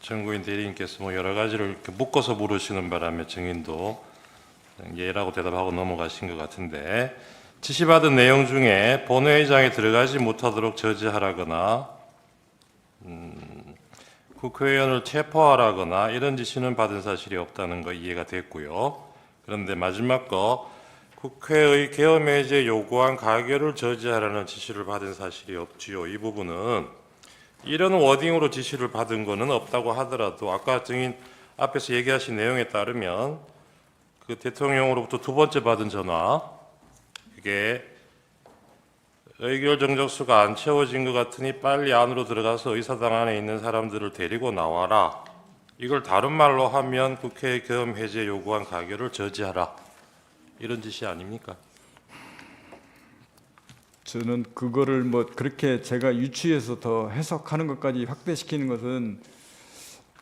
청구인 대리인께서 뭐 여러 가지를 이렇게 묶어서 물으시는 바람에 증인도 예라고 대답하고 넘어가신 것 같은데, 지시받은 내용 중에 본회의장에 들어가지 못하도록 저지하라거나 국회의원을 체포하라거나 이런 지시는 받은 사실이 없다는 거 이해가 됐고요. 그런데 마지막 거 국회의 계엄 해제 요구안 가결을 저지하라는 지시를 받은 사실이 없지요. 이 부분은 이런 워딩으로 지시를 받은 거는 없다고 하더라도 아까 증인 앞에서 얘기하신 내용에 따르면 그 대통령으로부터 두 번째 받은 전화, 이게 의결 정적수가 안 채워진 것 같으니 빨리 안으로 들어가서 의사당 안에 있는 사람들을 데리고 나와라. 이걸 다른 말로 하면 국회 계엄 해제 요구안 가결을 저지하라. 이런 지시 아닙니까? 저는 그거를 뭐 그렇게 제가 유추해서 더 해석하는 것까지 확대시키는 것은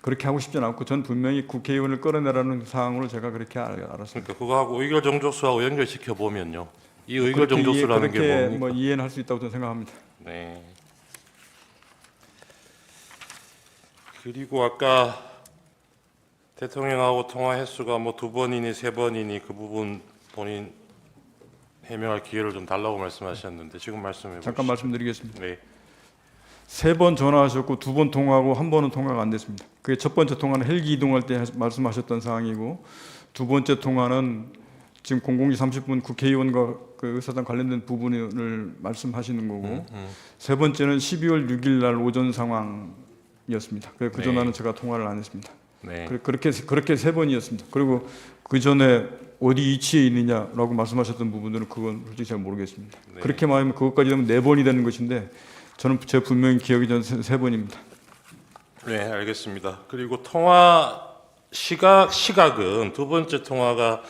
그렇게 하고 싶지는 않고, 전 분명히 국회의원을 끌어내라는 사항으로 제가 그렇게 알았습니다. 그러니까 그거하고 의결 정족수하고 연결시켜 보면요. 이 의결 정족수라는 게 그렇게 뭡니까? 뭐 이해는 할 수 있다고 저는 생각합니다. 네. 그리고 아까 대통령하고 통화 횟수가 뭐 2번이니 3번이니 그 부분 본인 해명할 기회를 좀 달라고 말씀하셨는데 지금 말씀해 보시죠. 잠깐 말씀드리겠습니다. 네. 3번 전화하셨고 2번 통화하고 1번은 통화가 안 됐습니다. 그게 첫 번째 통화는 헬기 이동할 때 말씀하셨던 사항이고, 두 번째 통화는 지금 00시 30분 국회의원과 그 의사당 관련된 부분을 말씀하시는 거고, 세 번째는 12월 6일 날 오전 상황이었습니다. 그 네. 전화는 제가 통화를 안 했습니다. 네. 그렇게 세 번이었습니다. 그리고 그 전에 어디 위치에 있느냐라고 말씀하셨던 부분들은 그건 솔직히 잘 모르겠습니다. 네. 그렇게 말하면 그것까지 되면 4번이 되는 것인데, 저는 제 분명히 기억이 전 3번입니다. 네, 알겠습니다. 그리고 통화 시각은 두 번째 통화가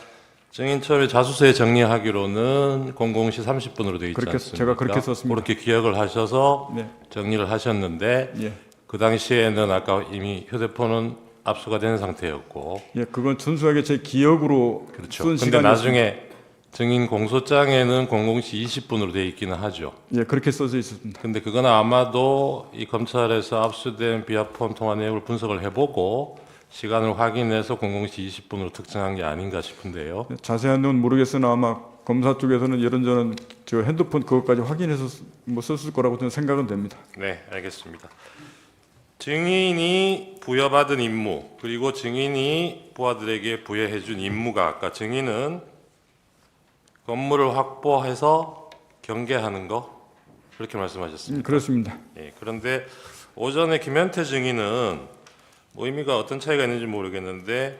증인 처음에 자수서에 정리하기로는 00시 30분으로 되어 있지 그렇게 않습니까? 제가 그렇게 썼습니다. 그렇게 기억을 하셔서 네. 정리를 하셨는데 예. 그 당시에는 아까 이미 휴대폰은 압수가 된 상태였고, 예, 그건純粋하게 제 기억으로 그렇죠. 쓴 근데 시간이 나중에 증인 공소장에는 00시 20분으로 되어 있기는 하죠. 예, 그렇게 써져 있었습니다. 근데 그건 아마도 이 검찰에서 압수된 비아폰 통화 내용을 분석을 해보고 시간을 확인해서 00시 20분으로 특정한 게 아닌가 싶은데요. 예, 자세한 건 모르겠으나 아마 검사 쪽에서는 이런저런 저 핸드폰 그것까지 확인해서 뭐 썼을 거라고 저는 생각은 됩니다. 네, 알겠습니다. 증인이 부여받은 임무, 그리고 증인이 부하들에게 부여해준 임무가, 아까 증인은 건물을 확보해서 경계하는 거 그렇게 말씀하셨습니다. 그렇습니다. 예, 그런데 오전에 김현태 증인은 뭐 의미가 어떤 차이가 있는지 모르겠는데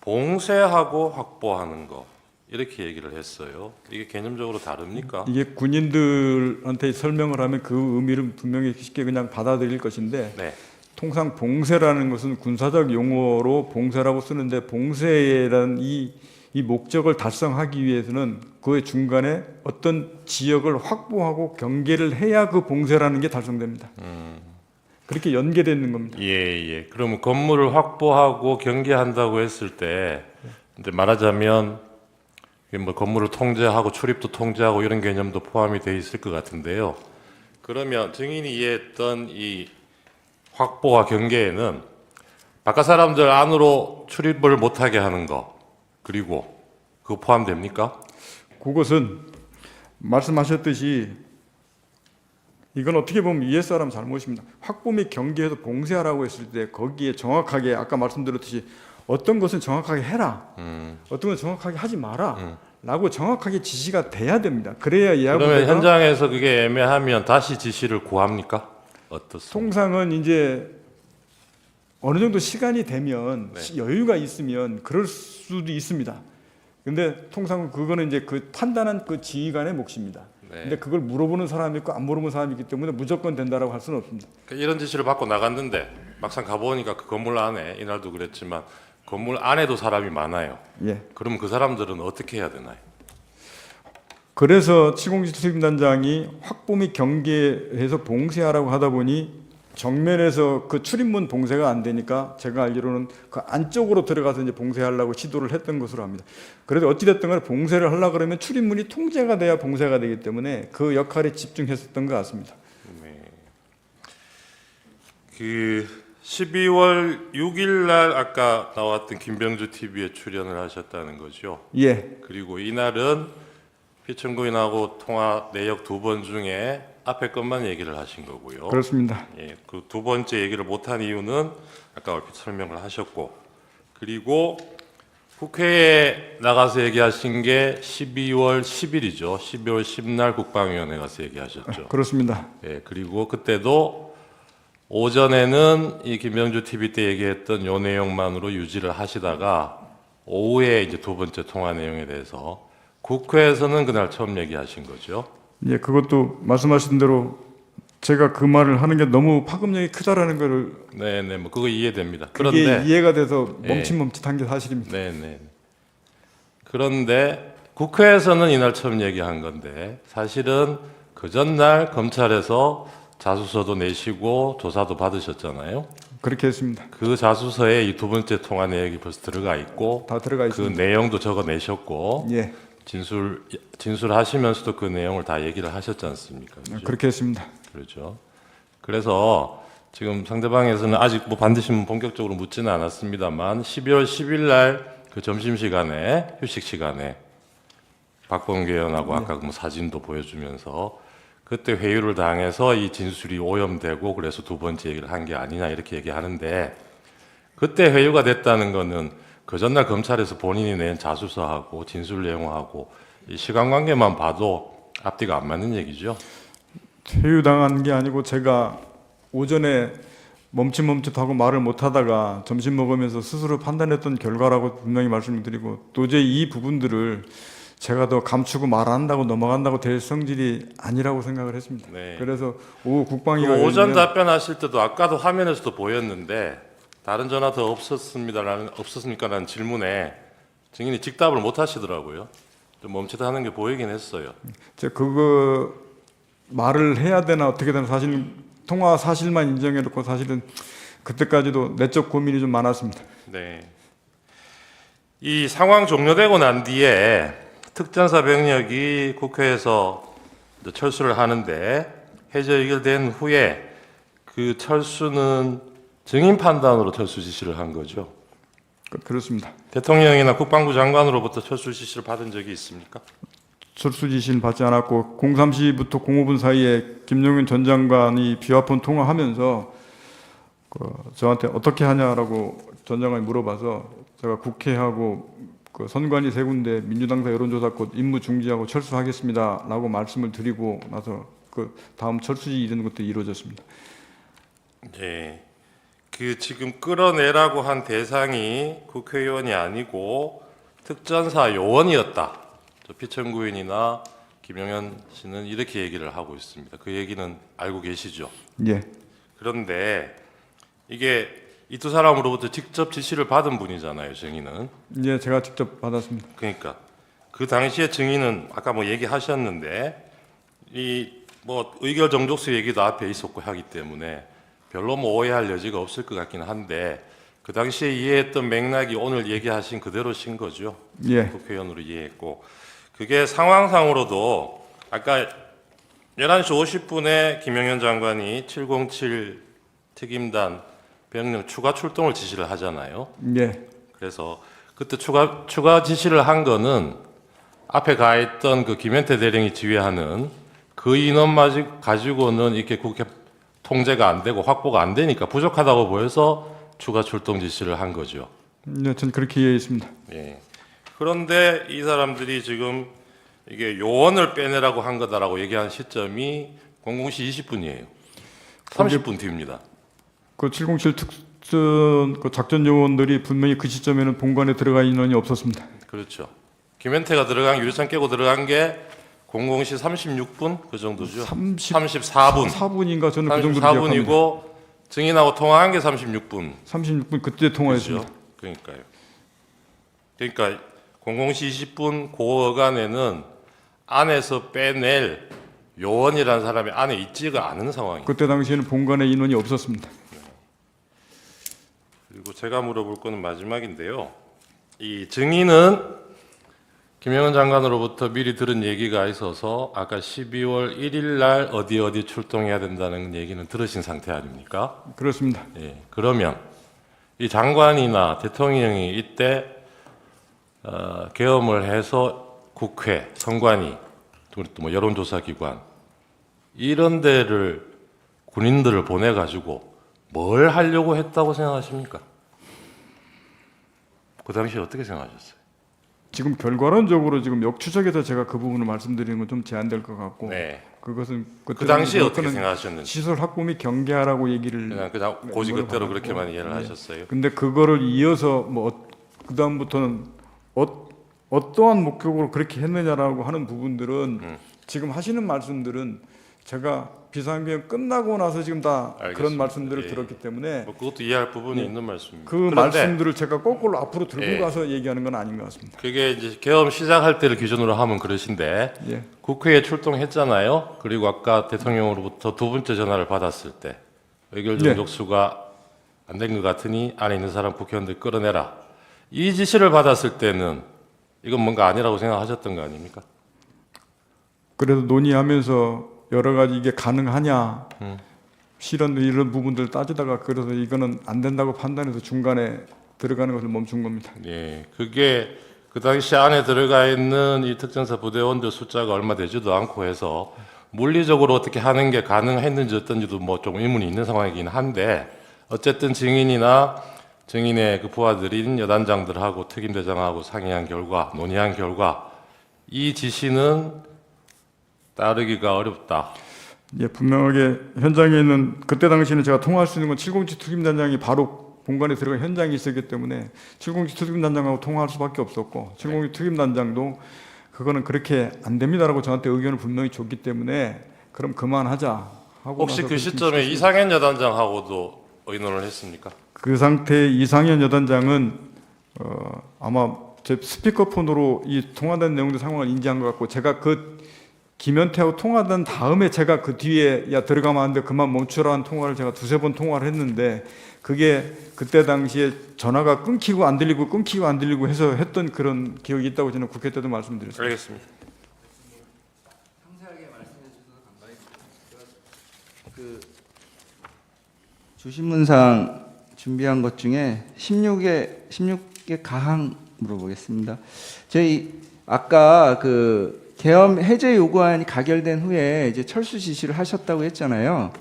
봉쇄하고 확보하는 거 이렇게 얘기를 했어요. 이게 개념적으로 다릅니까? 이게 군인들한테 설명을 하면 그 의미를 분명히 쉽게 그냥 받아들일 것인데, 네, 통상 봉쇄라는 것은 군사적 용어로 봉쇄라고 쓰는데, 봉쇄라는 이 목적을 달성하기 위해서는 그 중간에 어떤 지역을 확보하고 경계를 해야 그 봉쇄라는 게 달성됩니다. 그렇게 연계되는 겁니다. 예, 예. 그러면 건물을 확보하고 경계한다고 했을 때 이제 말하자면 이게 뭐 건물을 통제하고 출입도 통제하고 이런 개념도 포함이 돼 있을 것 같은데요. 그러면 증인이 이해했던 이 확보와 경계에는 바깥 사람들 안으로 출입을 못하게 하는 거, 그리고 그거 포함됩니까? 그것은 말씀하셨듯이 이건 어떻게 보면 위에 사람 잘못입니다. 확보 및 경계해서 봉쇄하라고 했을 때 거기에 정확하게 아까 말씀드렸듯이 어떤 것은 정확하게 해라, 어떤 것은 정확하게 하지 마라 라고 정확하게 지시가 돼야 됩니다. 그래야 그러면 예하부대가, 현장에서 그게 애매하면 다시 지시를 구합니까? 어떻습니까? 통상은 이제 어느 정도 시간이 되면 네. 여유가 있으면 그럴 수도 있습니다. 근데 통상은 그거는 이제 그 판단한 그 지휘관의 몫입니다. 네. 근데 그걸 물어보는 사람이 있고 안 물어보는 사람이 있기 때문에 무조건 된다라고 할 수는 없습니다. 이런 지시를 받고 나갔는데 막상 가보니까 그 건물 안에, 이날도 그랬지만 건물 안에도 사람이 많아요. 예. 그럼 그 사람들은 어떻게 해야 되나요? 그래서 치공지 수임단장이 확보 및 경계해서 봉쇄하라고 하다 보니 정면에서 그 출입문 봉쇄가 안 되니까 제가 알기로는 그 안쪽으로 들어가서 이제 봉쇄하려고 시도를 했던 것으로 합니다. 그래도 어찌됐든 간에 봉쇄를 하려고 그러면 출입문이 통제가 돼야 봉쇄가 되기 때문에 그 역할에 집중했었던 것 같습니다. 네. 그 12월 6일 날 아까 나왔던 김병주 TV에 출연을 하셨다는 거죠. 예, 그리고 이날은 피청구인하고 통화 내역 두 번 중에 앞에 것만 얘기를 하신 거고요. 그렇습니다. 예, 그 두 번째 얘기를 못한 이유는 아까 얼핏 설명을 하셨고, 그리고 국회에 나가서 얘기하신 게 12월 10일이죠. 12월 10날 국방위원회 가서 얘기하셨죠. 그렇습니다. 예, 그리고 그때도 오전에는 이 김병주 TV 때 얘기했던 요 내용만으로 유지를 하시다가 오후에 이제 두 번째 통화 내용에 대해서 국회에서는 그날 처음 얘기하신 거죠. 예, 그것도 말씀하신 대로 제가 그 말을 하는 게 너무 파급력이 크다라는 거를 네네, 뭐 그거 이해됩니다. 그게 그런데 이해가 돼서 예. 멈칫멈칫한 게 사실입니다. 네네. 그런데 국회에서는 이날 처음 얘기한 건데 사실은 그 전날 검찰에서 자수서도 내시고 조사도 받으셨잖아요. 그렇게 했습니다. 그 자수서에 이 두 번째 통화 내역이 벌써 들어가 있고 다 들어가 그 있습니다. 내용도 적어 내셨고 예, 진술하시면서도 그 내용을 다 얘기를 하셨지 않습니까? 그죠? 그렇게 했습니다. 그렇죠. 그래서 지금 상대방에서는 아직 뭐 반드시 본격적으로 묻지는 않았습니다만 12월 10일 날 그 점심 시간에 휴식 시간에 박범계 의원하고 아까 그 뭐 사진도 보여주면서 그때 회유를 당해서 이 진술이 오염되고 그래서 두 번째 얘기를 한 게 아니냐 이렇게 얘기하는데 그때 회유가 됐다는 거는 그 전날 검찰에서 본인이 낸 자수서하고 진술 내용하고 이 시간 관계만 봐도 앞뒤가 안 맞는 얘기죠. 퇴유당한 게 아니고 제가 오전에 멈칫멈칫하고 말을 못하다가 점심 먹으면서 스스로 판단했던 결과라고 분명히 말씀을 드리고 도저히 이 부분들을 제가 더 감추고 말 안 한다고 넘어간다고 될 성질이 아니라고 생각을 했습니다. 네. 그래서 오후 그 국방위가 오전 열리면 답변하실 때도 아까도 화면에서도 보였는데 다른 전화 더 없었습니까라는 질문에 증인이 직답을 못 하시더라고요. 좀 멈칫하는 게 보이긴 했어요. 제가 그거 말을 해야 되나 어떻게 되나 사실 통화 사실만 인정해놓고 사실은 그때까지도 내적 고민이 좀 많았습니다. 네. 이 상황 종료되고 난 뒤에 특전사 병력이 국회에서 이제 철수를 하는데 해제 의결된 후에 그 철수는 증인 판단으로 철수 지시를 한 거죠. 그렇습니다. 대통령이나 국방부 장관으로부터 철수 지시를 받은 적이 있습니까? 철수 지시는 받지 않았고 03시부터 05분 사이에 김용현 전 장관이 비화폰 통화하면서 저한테 어떻게 하냐라고 전 장관이 물어봐서 제가 국회하고 그 선관위 세 군데 민주당사 여론조사권 임무 중지하고 철수하겠습니다라고 말씀을 드리고 나서 그 다음 철수지 이런 것도 이루어졌습니다. 네. 그 지금 끌어내라고 한 대상이 국회의원이 아니고 특전사 요원이었다. 저 피청구인이나 김용현 씨는 이렇게 얘기를 하고 있습니다. 그 얘기는 알고 계시죠? 예, 그런데 이게 이 두 사람으로부터 직접 지시를 받은 분이잖아요, 증인은. 예, 제가 직접 받았습니다. 그러니까 그 당시에 증인은 아까 뭐 얘기하셨는데 이 뭐 의결 정족수 얘기도 앞에 있었고 하기 때문에 별로 뭐 오해할 여지가 없을 것 같기는 한데 그 당시에 이해했던 맥락이 오늘 얘기하신 그대로신 거죠. 예, 국회의원으로 이해했고 그게 상황상으로도 아까 11시 50분에 김영현 장관이 707 특임단 병력 추가 출동을 지시를 하잖아요. 예, 그래서 그때 추가 지시를 한 거는 앞에 가 있던 그 김현태 대령이 지휘하는 그 인원만 가지고는 이렇게 국회 통제가 안 되고 확보가 안 되니까 부족하다고 보여서 추가 출동 지시를 한 거죠. 네, 전 그렇게 이해했습니다. 예. 그런데 이 사람들이 지금 이게 요원을 빼내라고 한 거다라고 얘기한 시점이 00시 20분이에요. 30분 뒤입니다. 그 707 특전 그 작전 요원들이 분명히 그 시점에는 본관에 들어가 인원이 없었습니다. 그렇죠. 김현태가 들어간 유리창 깨고 들어간 게 00시 36분 그 정도죠. 34분. 4분인가 저는 그 정도로 기억합니다. 34분이고 증인하고 통화한 게 36분. 36분 그때 통화했습니다. 그렇죠. 그러니까요. 그러니까 00시 20분 그 어간에는 안에서 빼낼 요원이라는 사람이 안에 있지가 않은 상황이에요. 그때 당시에는 본관에 인원이 없었습니다. 그리고 제가 물어볼 거는 마지막인데요. 이 증인은 김영은 장관으로부터 미리 들은 얘기가 있어서 아까 12월 1일 날 어디 출동해야 된다는 얘기는 들으신 상태 아닙니까? 그렇습니다. 예. 그러면 이 장관이나 대통령이 이때 계엄을 해서 국회, 선관위, 또 뭐 여론조사기관 이런 데를 군인들을 보내가지고 뭘 하려고 했다고 생각하십니까? 그 당시에 어떻게 생각하셨어요? 지금 결과론적으로 지금 역추적해서 제가 그 부분을 말씀드리는 건 좀 제한될 것 같고 네. 그것은 그 당시에 어떻게 그거는 생각하셨는지 시설 확보 및 경계하라고 얘기를 그냥 고지 뭘 그대로 받았고, 그렇게만 이해를 네. 하셨어요. 근데 그거를 이어서 뭐 그다음부터는 어떠한 목적으로 그렇게 했느냐라고 하는 부분들은 지금 하시는 말씀들은 제가 비상계엄 끝나고 나서 지금 다 알겠습니다. 그런 말씀들을 예. 들었기 때문에 뭐 그것도 이해할 부분이 네. 있는 말씀입니다. 그 그런데 말씀들을 제가 거꾸로 앞으로 들고 예. 가서 얘기하는 건 아닌 것 같습니다. 그게 이제 계엄 시작할 때를 기준으로 하면 그러신데 예. 국회에 출동했잖아요. 그리고 아까 대통령으로부터 두 번째 전화를 받았을 때 의결 네. 정족수가 안 된 것 같으니 안에 있는 사람 국회의원들 끌어내라. 이 지시를 받았을 때는 이건 뭔가 아니라고 생각하셨던 거 아닙니까? 그래도 논의하면서 여러 가지 이게 가능하냐 실현 이런 부분들 따지다가 그래서 이거는 안 된다고 판단해서 중간에 들어가는 것을 멈춘 겁니다. 예, 그게 그 당시 안에 들어가 있는 이 특전사 부대원들 숫자가 얼마 되지도 않고 해서 물리적으로 어떻게 하는 게 가능했는지 어떤지도 뭐 좀 의문이 있는 상황이긴 한데 어쨌든 증인이나 증인의 그 부하들인 여단장들하고 특임대장하고 상의한 결과, 논의한 결과 이 지시는 따르기가 어렵다. 예, 분명하게 현장에 있는 그때 당시에는 제가 통화할 수 있는 건 707 특임단장이 바로 본관에 들어가 현장에 있었기 때문에 707 특임단장하고 통화할 수밖에 없었고 707 특임단장도 그거는 그렇게 안 됩니다라고 저한테 의견을 분명히 줬기 때문에 그럼 그만하자 하고 혹시 나서 그 시점에 이상현 여단장하고도 의논을 했습니까? 그 상태의 이상현 여단장은 아마 제 스피커폰으로 이 통화된 내용들 상황을 인지한 것 같고 제가 그 김현태하고 통화된 다음에 제가 그 뒤에 야 들어가면 안 돼 그만 멈추라는 통화를 제가 두세 번 통화를 했는데 그게 그때 당시에 전화가 끊기고 안 들리고 해서 했던 그런 기억이 있다고 저는 국회 때도 말씀드렸습니다. 알겠습니다. 상세하게 말씀해 주셔서 감사합니다. 그 주신문상 준비한 것 중에 16개 가항 물어보겠습니다. 저희 아까 그 계엄 해제 요구안이 가결된 후에 이제 철수 지시를 하셨다고 했잖아요.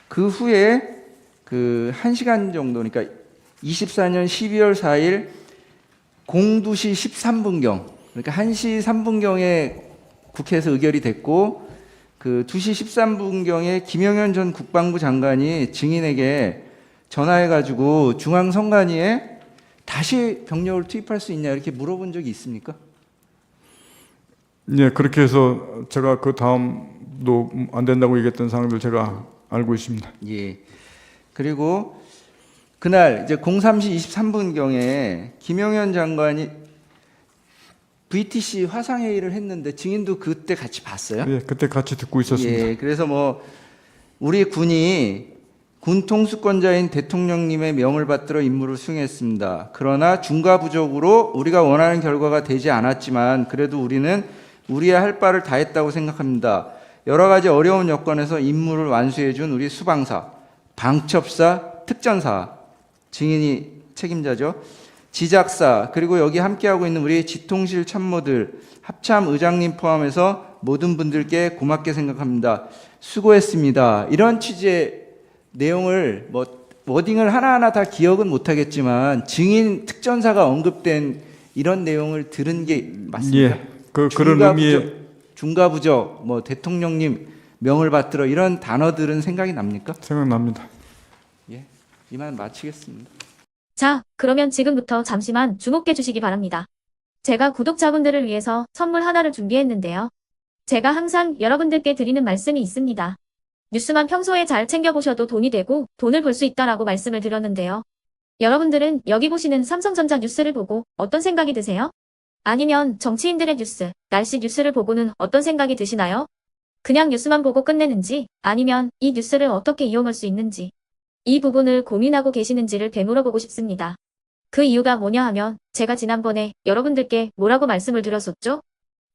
그 후에 그 1시간 정도, 그러니까 24년 12월 4일 02시 13분경, 그러니까 1시 3분경에 국회에서 의결이 됐고 그 2시 13분경에 김영현 전 국방부 장관이 증인에게 전화해가지고 중앙선관위에 다시 병력을 투입할 수 있냐 이렇게 물어본 적이 있습니까? 예, 그렇게 해서 제가 그 다음도 안 된다고 얘기했던 사항들 제가 알고 있습니다. 예. 그리고 그날 이제 03시 23분경에 김영현 장관이 VTC 화상회의를 했는데 증인도 그때 같이 봤어요? 예, 그때 같이 듣고 있었습니다. 예. 그래서 뭐 우리 군이 군 통수권자인 대통령님의 명을 받들어 임무를 수행했습니다. 그러나 중과부적으로 우리가 원하는 결과가 되지 않았지만 그래도 우리는 우리의 할 바를 다했다고 생각합니다. 여러 가지 어려운 여건에서 임무를 완수해 준 우리 수방사, 방첩사, 특전사, 증인이 책임자죠. 지작사, 그리고 여기 함께하고 있는 우리 지통실 참모들, 합참 의장님 포함해서 모든 분들께 고맙게 생각합니다. 수고했습니다. 이런 취지의 내용을 뭐 워딩을 하나하나 다 기억은 못하겠지만 증인 특전사가 언급된 이런 내용을 들은 게 맞습니까? 예, 그런 의미의 중과부적, 뭐 대통령님 명을 받들어 이런 단어들은 생각이 납니까? 생각납니다. 예, 이만 마치겠습니다. 자, 그러면 지금부터 잠시만 주목해 주시기 바랍니다. 제가 구독자분들을 위해서 선물 하나를 준비했는데요. 제가 항상 여러분들께 드리는 말씀이 있습니다. 뉴스만 평소에 잘 챙겨보셔도 돈이 되고 돈을 벌 수 있다라고 말씀을 드렸는데요. 여러분들은 여기 보시는 삼성전자 뉴스를 보고 어떤 생각이 드세요? 아니면 정치인들의 뉴스, 날씨 뉴스를 보고는 어떤 생각이 드시나요? 그냥 뉴스만 보고 끝내는지 아니면 이 뉴스를 어떻게 이용할 수 있는지 이 부분을 고민하고 계시는지를 되물어보고 싶습니다. 그 이유가 뭐냐 하면 제가 지난번에 여러분들께 뭐라고 말씀을 드렸었죠?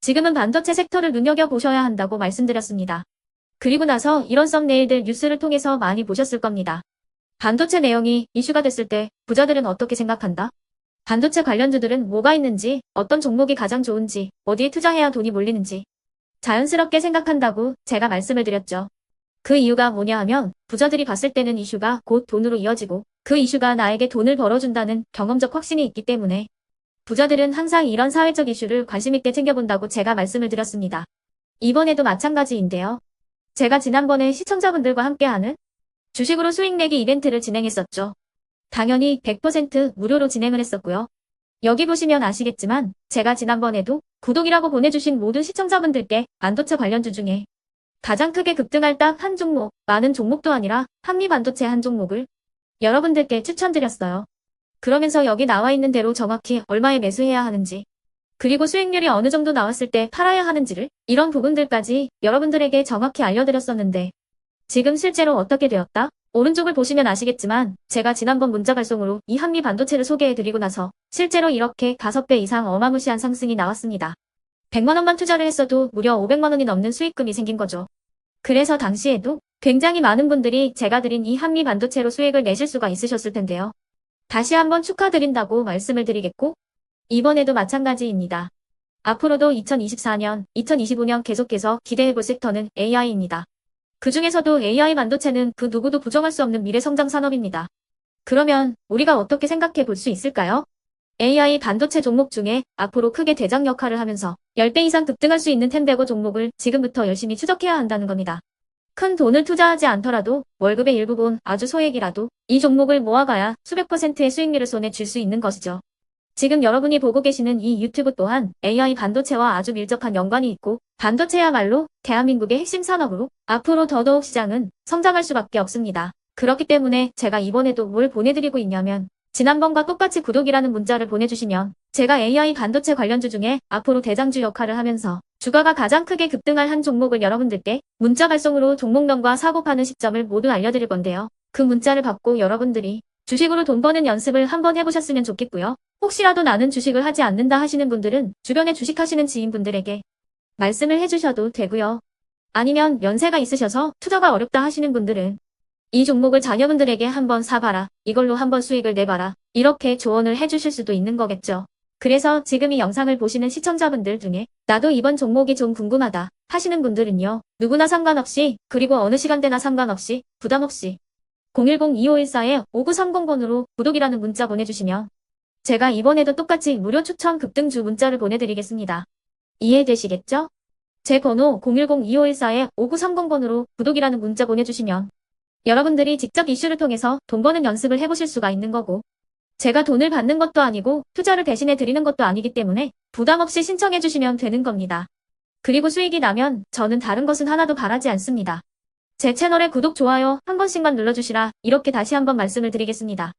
지금은 반도체 섹터를 눈여겨보셔야 한다고 말씀드렸습니다. 그리고 나서 이런 썸네일들 뉴스를 통해서 많이 보셨을 겁니다. 반도체 내용이 이슈가 됐을 때 부자들은 어떻게 생각한다? 반도체 관련주들은 뭐가 있는지, 어떤 종목이 가장 좋은지, 어디에 투자해야 돈이 몰리는지 자연스럽게 생각한다고 제가 말씀을 드렸죠. 그 이유가 뭐냐 하면 부자들이 봤을 때는 이슈가 곧 돈으로 이어지고 그 이슈가 나에게 돈을 벌어준다는 경험적 확신이 있기 때문에 부자들은 항상 이런 사회적 이슈를 관심 있게 챙겨본다고 제가 말씀을 드렸습니다. 이번에도 마찬가지인데요. 제가 지난번에 시청자분들과 함께하는 주식으로 수익 내기 이벤트를 진행했었죠. 당연히 100% 무료로 진행을 했었고요. 여기 보시면 아시겠지만 제가 지난번에도 구독이라고 보내주신 모든 시청자분들께 반도체 관련주 중에 가장 크게 급등할 딱 한 종목, 많은 종목도 아니라 한미반도체 한 종목을 여러분들께 추천드렸어요. 그러면서 여기 나와 있는 대로 정확히 얼마에 매수해야 하는지, 그리고 수익률이 어느 정도 나왔을 때 팔아야 하는지를 이런 부분들까지 여러분들에게 정확히 알려드렸었는데 지금 실제로 어떻게 되었다? 오른쪽을 보시면 아시겠지만 제가 지난번 문자 발송으로 이 한미 반도체를 소개해드리고 나서 실제로 이렇게 5배 이상 어마무시한 상승이 나왔습니다. 100만 원만 투자를 했어도 무려 500만 원이 넘는 수익금이 생긴 거죠. 그래서 당시에도 굉장히 많은 분들이 제가 드린 이 한미 반도체로 수익을 내실 수가 있으셨을 텐데요. 다시 한번 축하드린다고 말씀을 드리겠고 이번에도 마찬가지입니다. 앞으로도 2024년, 2025년 계속해서 기대해볼 섹터는 AI입니다. 그 중에서도 AI 반도체는 그 누구도 부정할 수 없는 미래 성장 산업입니다. 그러면 우리가 어떻게 생각해 볼 수 있을까요? AI 반도체 종목 중에 앞으로 크게 대장 역할을 하면서 10배 이상 급등할 수 있는 텐베고 종목을 지금부터 열심히 추적해야 한다는 겁니다. 큰 돈을 투자하지 않더라도 월급의 일부분 아주 소액이라도 이 종목을 모아가야 수백 %의 수익률을 손에 쥘 수 있는 것이죠. 지금 여러분이 보고 계시는 이 유튜브 또한 AI 반도체와 아주 밀접한 연관이 있고 반도체야말로 대한민국의 핵심 산업으로 앞으로 더더욱 시장은 성장할 수밖에 없습니다. 그렇기 때문에 제가 이번에도 뭘 보내드리고 있냐면 지난번과 똑같이 구독이라는 문자를 보내주시면 제가 AI 반도체 관련주 중에 앞으로 대장주 역할을 하면서 주가가 가장 크게 급등할 한 종목을 여러분들께 문자 발송으로 종목명과 사고 파는 시점을 모두 알려드릴 건데요. 그 문자를 받고 여러분들이 주식으로 돈 버는 연습을 한번 해보셨으면 좋겠고요. 혹시라도 나는 주식을 하지 않는다 하시는 분들은 주변에 주식하시는 지인분들에게 말씀을 해주셔도 되고요. 아니면 연세가 있으셔서 투자가 어렵다 하시는 분들은 이 종목을 자녀분들에게 한번 사봐라. 이걸로 한번 수익을 내봐라. 이렇게 조언을 해주실 수도 있는 거겠죠. 그래서 지금 이 영상을 보시는 시청자분들 중에 나도 이번 종목이 좀 궁금하다 하시는 분들은요. 누구나 상관없이 그리고 어느 시간대나 상관없이 부담없이 010-2514-5930번으로 구독이라는 문자 보내주시면 제가 이번에도 똑같이 무료 추천 급등주 문자를 보내드리겠습니다. 이해되시겠죠? 제 번호 010-2514-5930번으로 구독이라는 문자 보내주시면 여러분들이 직접 이슈를 통해서 돈 버는 연습을 해보실 수가 있는 거고 제가 돈을 받는 것도 아니고 투자를 대신해 드리는 것도 아니기 때문에 부담 없이 신청해 주시면 되는 겁니다. 그리고 수익이 나면 저는 다른 것은 하나도 바라지 않습니다. 제 채널에 구독, 좋아요 한 번씩만 눌러주시라 이렇게 다시 한번 말씀을 드리겠습니다.